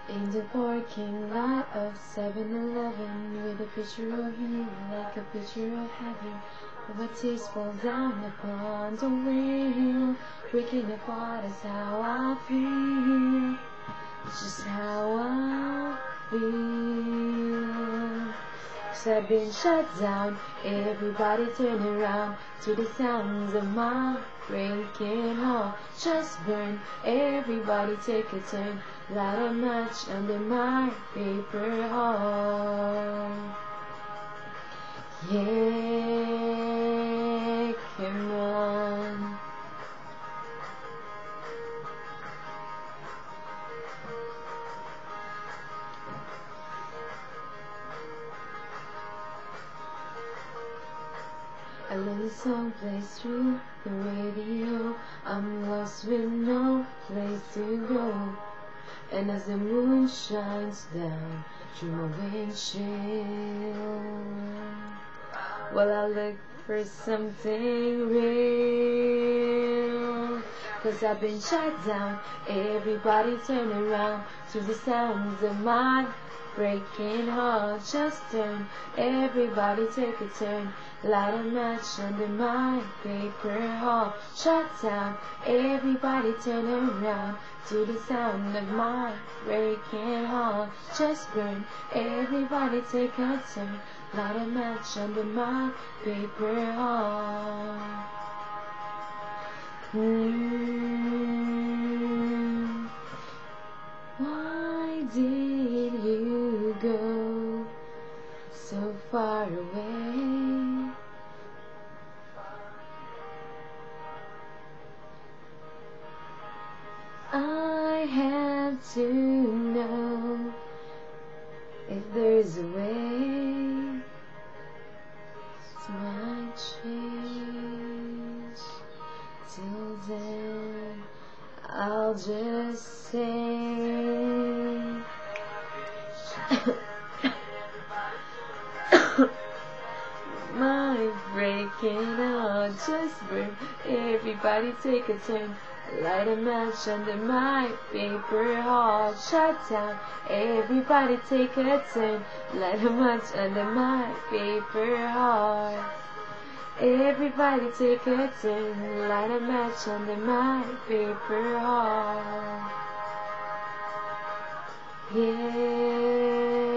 In the parking lot of 7-Eleven, with a picture of you like a picture of heaven, with a tears fall down upon the wheel. Breaking apart is how I feel. It's just how I feel. 'Cause I've been shut down, everybody turn around to the sounds of my breaking heart. Just burn, everybody take a turn, light a match under my paper heart. Yeah, come on. I love the song plays through the radio. I'm lost with no place to go. And as the moon shines down through my windshield, well, I look for something real. 'Cause I've been shut down, everybody turn around to the sounds of my breaking heart. Just turn, everybody take a turn, light a match under my paper heart. Shut down, everybody turn around to the sound of my breaking heart. Just burn, everybody take a turn, light a match under my paper heart. Why did you go so far away? I have to know if there's a way to my change. Till then, I'll just say my breaking heart. Just burn, everybody take a turn, light a match under my paper heart. Shut down, everybody take a turn, light a match under my paper heart. Everybody take a turn, light a match under my paper heart. Yeah.